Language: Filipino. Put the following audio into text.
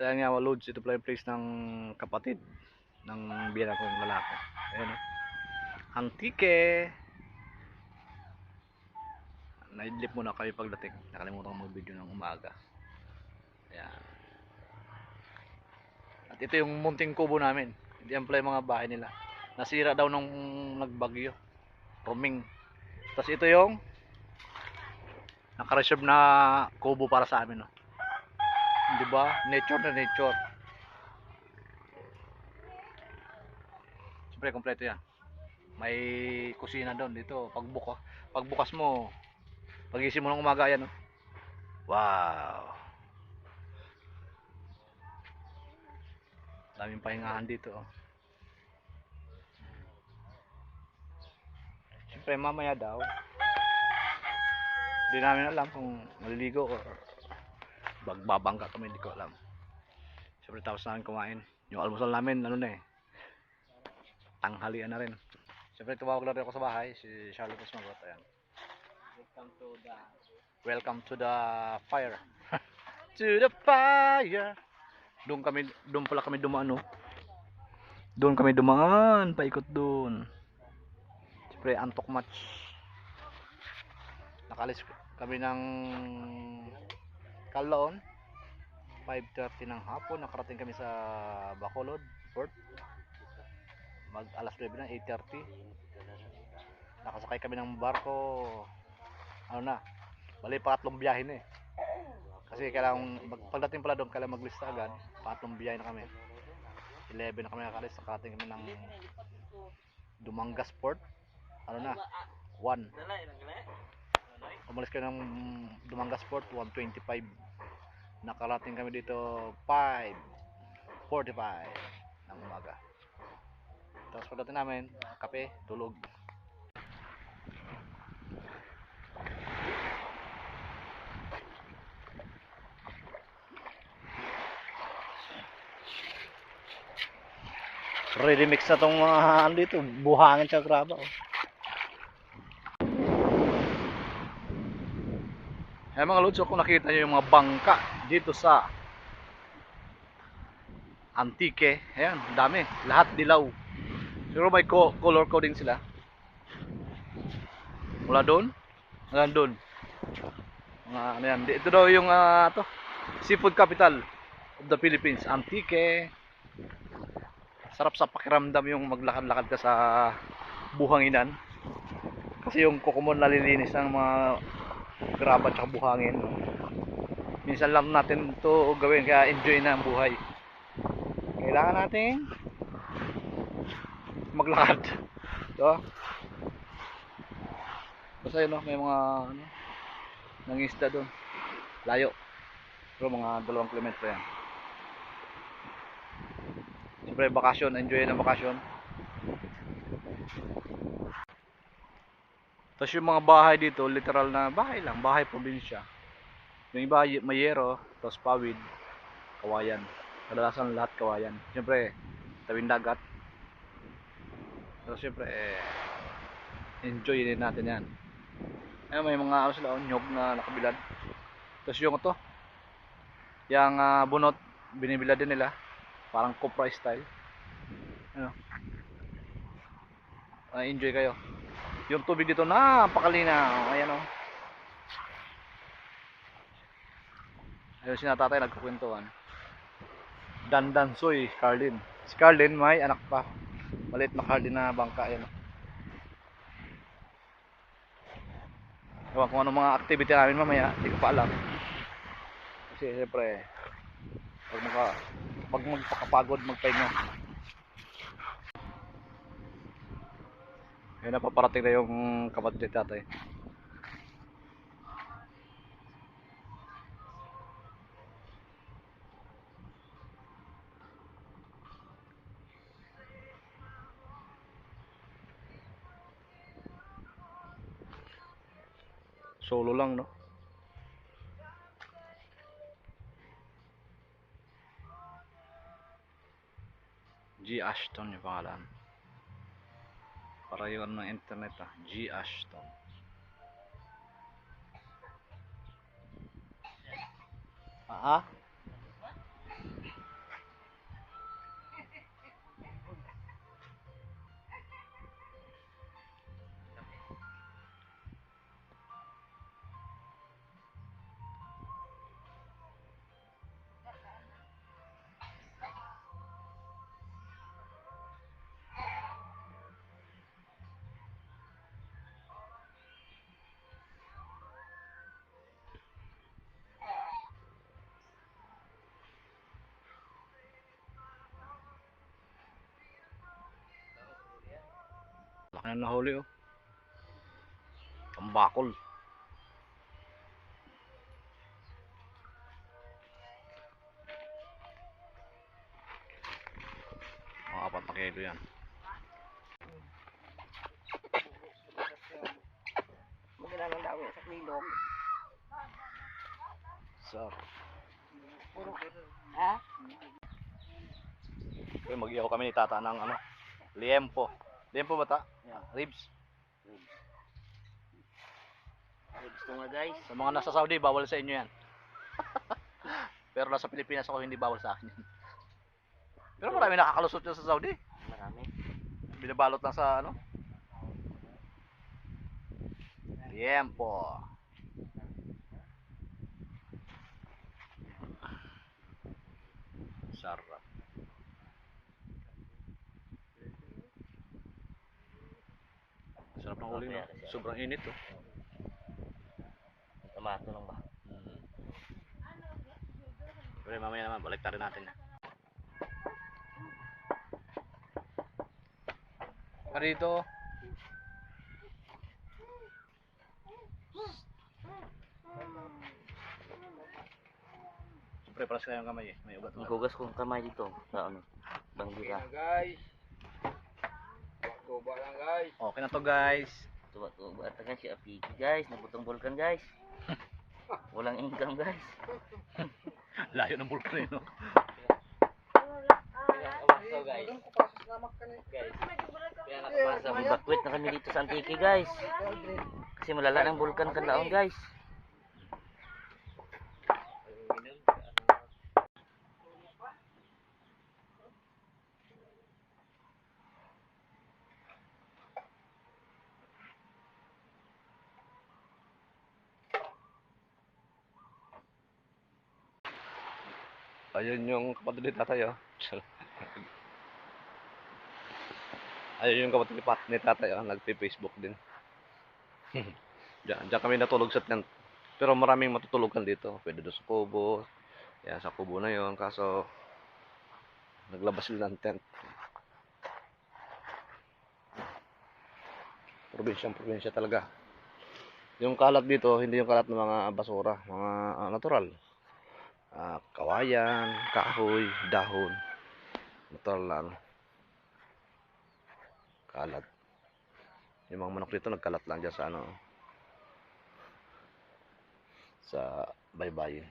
ayan nga mga loads, ito pala yung place ng kapatid ng biyana kong lalaki. Ayan o. Antique. Naidlip muna kami pagdating. Nakalimutan ko mag-video ng umaga. Ayan. At ito yung munting kubo namin. Hindi yan pala yung mga bahay nila. Nasira daw nung nagbagyo. Roming. Tapos ito yung naka-reserve na kubo para sa amin. No? Di ba? Nature na nature. Siyempre, kompleto yan. May kusina doon dito. Pagbukas mo, pagising mo ng umaga yan. No? Wow. Daming pahingahan dito. Oh. Siyempre, mamaya daw. Hindi namin alam kung maliligo or magbabangka kami, hindi ko alam. Siyempre, tapos namin kumain. Yung almusal namin, ano na eh, tanghalian na rin. Siyempre, tumawag na rin ako sa bahay, si Charlotte Osmagot. Ayan. Welcome to the fire. To the fire. Doon pala kami dumaan, no? Doon kami dumaan, paikot doon. Siyempre, antok match. Nakalis kami ng Kalaon 5:30 ng hapon. Nakarating kami sa Bacolod Port mag alas 9 na, 8:30. Nakasakay kami ng barko, ano na, bali pangatlong biyahe na eh, kasi kailangan pagdating pala doon kailangan maglista agad. Pangatlong biyahe na kami, 11 na kami nakalis. Nakarating kami ng Dumangas Port, ano na, 1. Umalis kami ng Dumangas Port 1:25. Nakarating kami dito 5:45 ng umaga. Tapos pagdating namin, kape, tulog. Ready mix na tong mga ano dito, buhangin sa graba. Oh. Ayan mga lods, kung nakita nyo yung mga bangka dito sa Antique, ayan, dami, lahat dilaw. Siguro may color coding sila. Mula doon, hanggang doon. Ano yan, ito daw yung seafood capital of the Philippines, Antique. Sarap sa pakiramdam yung maglakad-lakad ka sa buhanginan. Kasi yung kuko mo nalilinis ng mga graba at buhangin. Minsan lang natin to gawin, kaya enjoy na ang buhay. Kailangan natin maglakad. Diba? Basta yun, no? May mga ano, nangisda doon. Layo. Pero mga 2 kilometro yan. Siyempre bakasyon, enjoy ng bakasyon. Tapos yung mga bahay dito, literal na bahay lang, bahay probinsya. Yung iba mayero, tapos pawid, kawayan. Kadalasan lahat kawayan. Siyempre, tawid dagat. Pero siyempre, enjoy din natin yan. Ayun, may mga ano sila, nyog na nakabilad. Tapos yung ito, yung bunot, binibilad din nila. Parang Copra style. Ano? Enjoy kayo. Yung tubig dito napakalinaw. Ayan o. Ayun si natatay nagkukwentuhan. Dandansoy, Carlin. Si Carlin may anak pa. Maliit na Carlin na bangka. Ayan o. Ewan kung ano mga activity namin mamaya. Hindi ko pa alam. Kasi siyempre, pag magpakapagod, magpahinga. Ayun na, paparating na yung kapatid ni tatay. Solo lang, no? G. Ashton yung pangalan. Para yun ng internet G. Ashton. Ano nahuli oh. Tambakol. Mga 4 na kilo yan. Maganda ng dami sa klilog. Sarap. Ha? Okay, mag-ihaw kami ni tata ng ano, liempo. Liempo ba ta? Yeah. Ribs. Gusto nga guys. Sa mga nasa Saudi, bawal sa inyo yan. Pero nasa Pilipinas ako, hindi bawal sa akin yan. Pero marami nakakalusot dyan sa Saudi. Marami. Binabalot lang sa ano. Liempo. Sarap. Sarap ng uling, no? Sobrang init, oh. Tomato lang ba? Pero mamaya naman, balik rin natin. Rito. Siyempre, paras kayo ng kamay eh. May ugat. Maghugas kong kamay dito. Sa ano? Banggura. Guys. Tuba lang guys. Okay na to, guys. Tuba-tuba. Atagan si Apigi guys. Nabutong bulkan guys. Walang income guys. Layo ng bulkan eh, no? Guys. Evacuate na kami dito sa Antique guys. Kasi malala ng bulkan kanlaon guys. Ayun yung kapatid ni tatay, oh. Ayun yung kapatid ni tatay, oh. Nagpi-Facebook din. Diyan kami natulog sa tent. Pero maraming matutulugan dito. Pwede doon sa kubo. Yan, sa kubo na yon. Kaso, naglabas sila ng tent. Probinsya talaga. Yung kalat dito, hindi yung kalat ng mga basura. Mga natural. Kawayan, kahoy, dahon. Natural lang. Kalat. Yung mga manok dito nagkalat lang dyan sa ano. Sa baybay.